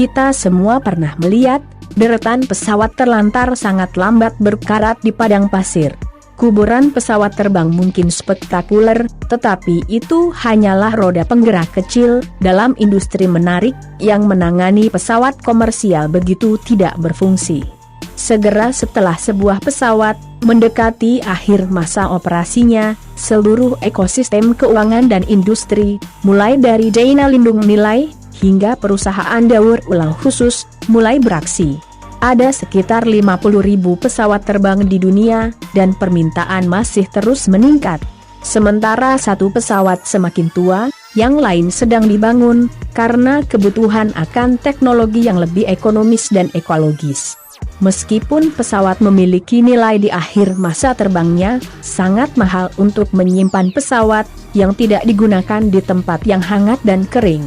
Kita semua pernah melihat deretan pesawat terlantar sangat lambat berkarat di padang pasir. Kuburan pesawat terbang mungkin spektakuler, tetapi itu hanyalah roda penggerak kecil dalam industri menarik yang menangani pesawat komersial begitu tidak berfungsi. Segera setelah sebuah pesawat mendekati akhir masa operasinya, seluruh ekosistem keuangan dan industri, mulai dari dana lindung nilai hingga perusahaan daur ulang khusus, mulai beraksi. Ada sekitar 50.000 pesawat terbang di dunia, dan permintaan masih terus meningkat. Sementara satu pesawat semakin tua, yang lain sedang dibangun, karena kebutuhan akan teknologi yang lebih ekonomis dan ekologis. Meskipun pesawat memiliki nilai di akhir masa terbangnya, sangat mahal untuk menyimpan pesawat yang tidak digunakan di tempat yang hangat dan kering.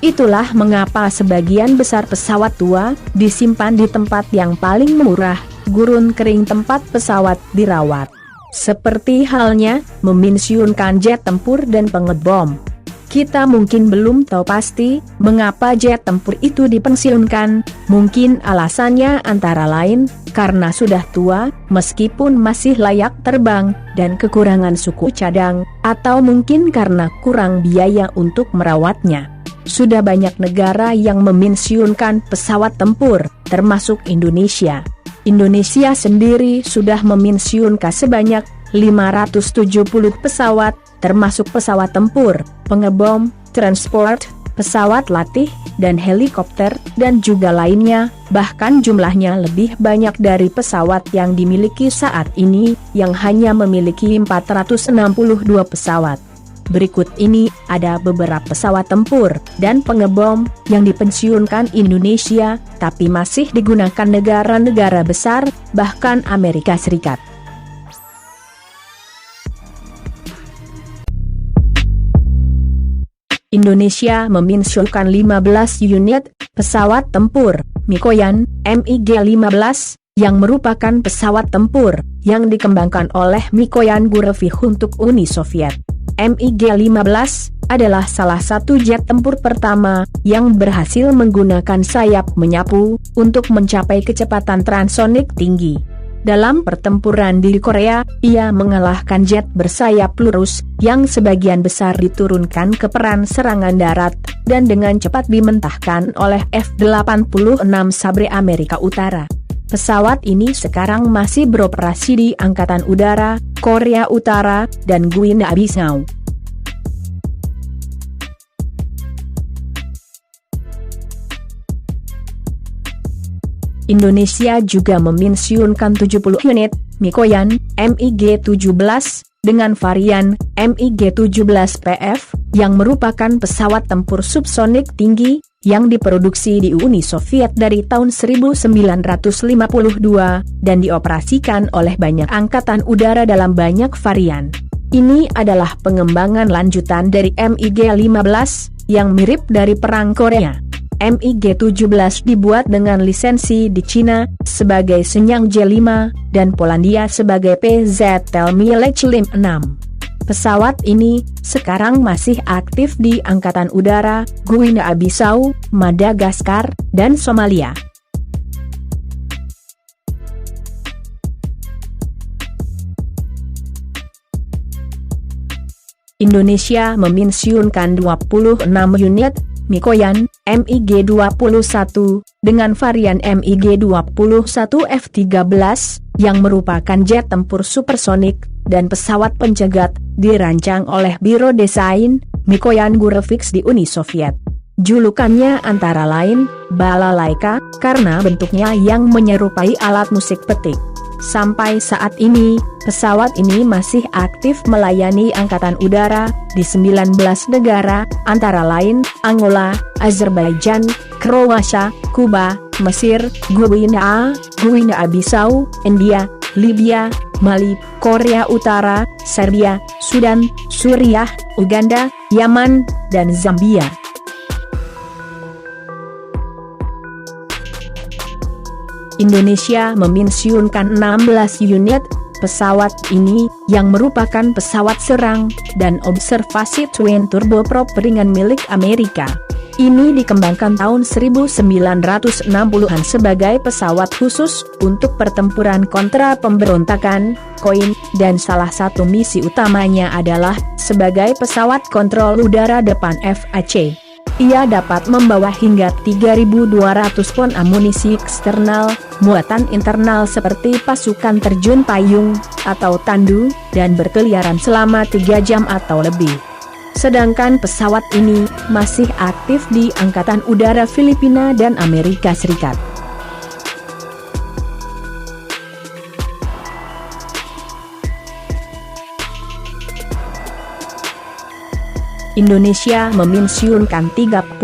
Itulah mengapa sebagian besar pesawat tua disimpan di tempat yang paling murah, gurun kering tempat pesawat dirawat. Seperti halnya memensiunkan jet tempur dan pengebom. Kita mungkin belum tahu pasti mengapa jet tempur itu dipensiunkan. Mungkin alasannya antara lain karena sudah tua, meskipun masih layak terbang, dan kekurangan suku cadang, atau mungkin karena kurang biaya untuk merawatnya. Sudah banyak negara yang memensiunkan pesawat tempur, termasuk Indonesia. Indonesia sendiri sudah memensiunkan sebanyak 570 pesawat, termasuk pesawat tempur, pengebom, transport, pesawat latih, dan helikopter, dan juga lainnya. Bahkan jumlahnya lebih banyak dari pesawat yang dimiliki saat ini, yang hanya memiliki 462 pesawat. Berikut ini ada beberapa pesawat tempur dan pengebom yang dipensiunkan Indonesia, tapi masih digunakan negara-negara besar, bahkan Amerika Serikat. Indonesia memensiunkan 15 unit pesawat tempur Mikoyan MiG-15 yang merupakan pesawat tempur yang dikembangkan oleh Mikoyan Gurevich untuk Uni Soviet. MiG-15 adalah salah satu jet tempur pertama yang berhasil menggunakan sayap menyapu untuk mencapai kecepatan transonik tinggi. Dalam pertempuran di Korea, ia mengalahkan jet bersayap lurus yang sebagian besar diturunkan ke peran serangan darat dan dengan cepat dimentahkan oleh F-86 Sabre Amerika Utara. Pesawat ini sekarang masih beroperasi di Angkatan Udara, Korea Utara, dan Guinea-Bissau. Indonesia juga memensiunkan 70 unit Mikoyan MiG-17 dengan varian MiG-17PF yang merupakan pesawat tempur subsonik tinggi yang diproduksi di Uni Soviet dari tahun 1952 dan dioperasikan oleh banyak angkatan udara dalam banyak varian. Ini adalah pengembangan lanjutan dari MiG-15 yang mirip dari Perang Korea. MiG-17 dibuat dengan lisensi di Cina sebagai Shenyang J5 dan Polandia sebagai PZ Milech-6. Pesawat ini sekarang masih aktif di Angkatan Udara, Guinea-Bissau, Madagaskar, dan Somalia. Indonesia memensiunkan 26 unit Mikoyan MiG-21 dengan varian MiG-21 F-13 yang merupakan jet tempur supersonik dan pesawat pencegat dirancang oleh Biro Desain Mikoyan Gurevich di Uni Soviet. Julukannya antara lain balalaika karena bentuknya yang menyerupai alat musik petik. Sampai saat ini, pesawat ini masih aktif melayani Angkatan Udara di 19 negara, antara lain Angola, Azerbaijan, Kroasia, Kuba, Mesir, Guinea-Bissau, India, Libya, Mali, Korea Utara, Serbia, Sudan, Suriah, Uganda, Yaman, dan Zambia. Indonesia memensiunkan 16 unit pesawat ini yang merupakan pesawat serang dan observasi twin turboprop ringan milik Amerika. Ini dikembangkan tahun 1960-an sebagai pesawat khusus untuk pertempuran kontra pemberontakan, koin, dan salah satu misi utamanya adalah sebagai pesawat kontrol udara depan FAC. Ia dapat membawa hingga 3.200 pon amunisi eksternal, muatan internal seperti pasukan terjun payung, atau tandu, dan berkeliaran selama 3 jam atau lebih. Sedangkan pesawat ini masih aktif di Angkatan Udara Filipina dan Amerika Serikat. Indonesia memensiunkan 31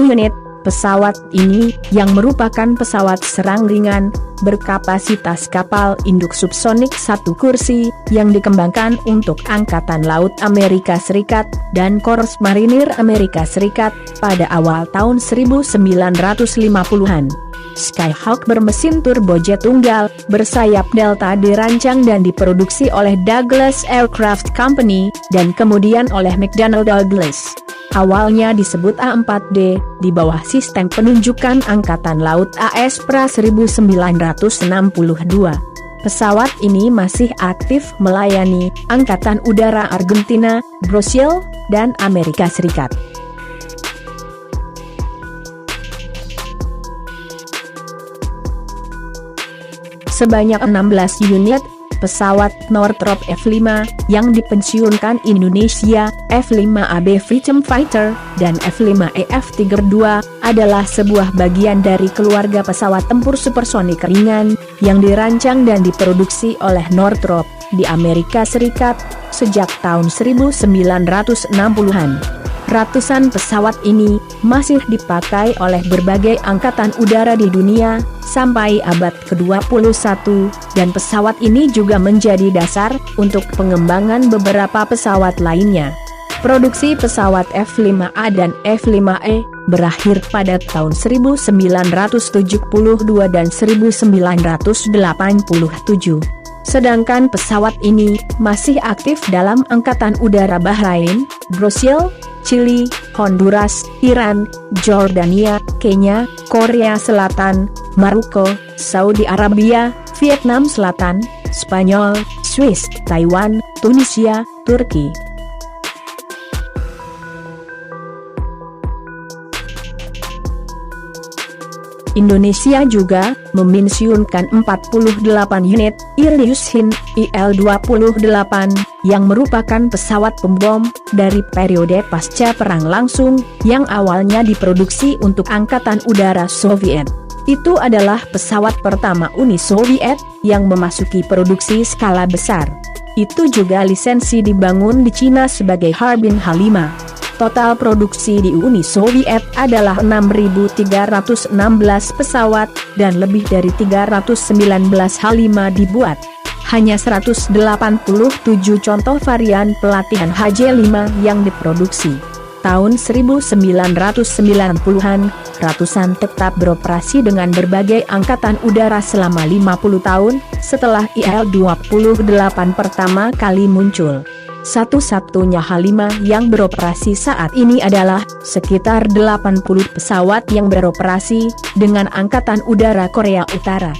unit pesawat ini, yang merupakan pesawat serang ringan, berkapasitas kapal induk subsonik 1 kursi, yang dikembangkan untuk Angkatan Laut Amerika Serikat, dan Korps Marinir Amerika Serikat, pada awal tahun 1950-an. Skyhawk bermesin turbojet tunggal, bersayap Delta dirancang dan diproduksi oleh Douglas Aircraft Company, dan kemudian oleh McDonnell Douglas. Awalnya disebut A4D, di bawah sistem penunjukan Angkatan Laut AS Pra 1962. Pesawat ini masih aktif melayani Angkatan Udara Argentina, Brasil, dan Amerika Serikat. Sebanyak 16 unit pesawat Northrop F-5 yang dipensiunkan Indonesia, F-5AB Freedom Fighter, dan F-5E F-32, adalah sebuah bagian dari keluarga pesawat tempur supersonik ringan, yang dirancang dan diproduksi oleh Northrop, di Amerika Serikat, sejak tahun 1960-an. Ratusan pesawat ini masih dipakai oleh berbagai angkatan udara di dunia, sampai abad ke-21, dan pesawat ini juga menjadi dasar untuk pengembangan beberapa pesawat lainnya. Produksi pesawat F-5A dan F-5E berakhir pada tahun 1972 dan 1987. Sedangkan pesawat ini masih aktif dalam Angkatan Udara Bahrain, Brasil, Chili, Honduras, Iran, Jordania, Kenya, Korea Selatan, Maroko, Saudi Arabia, Vietnam Selatan, Spanyol, Swiss, Taiwan, Tunisia, Turki. Indonesia juga memensiunkan 48 unit Ilyushin IL-28 yang merupakan pesawat pembom dari periode pasca Perang Langsung yang awalnya diproduksi untuk Angkatan Udara Soviet. Itu adalah pesawat pertama Uni Soviet yang memasuki produksi skala besar. Itu juga lisensi dibangun di Cina sebagai Harbin H-5. Total produksi di Uni Soviet adalah 6.316 pesawat, dan lebih dari 319 H-5 dibuat. Hanya 187 contoh varian pelatihan HJ-5 yang diproduksi. Tahun 1990-an, ratusan tetap beroperasi dengan berbagai angkatan udara selama 50 tahun, setelah IL-28 pertama kali muncul. Satu-satunya H-5 yang beroperasi saat ini adalah sekitar 80 pesawat yang beroperasi dengan Angkatan Udara Korea Utara.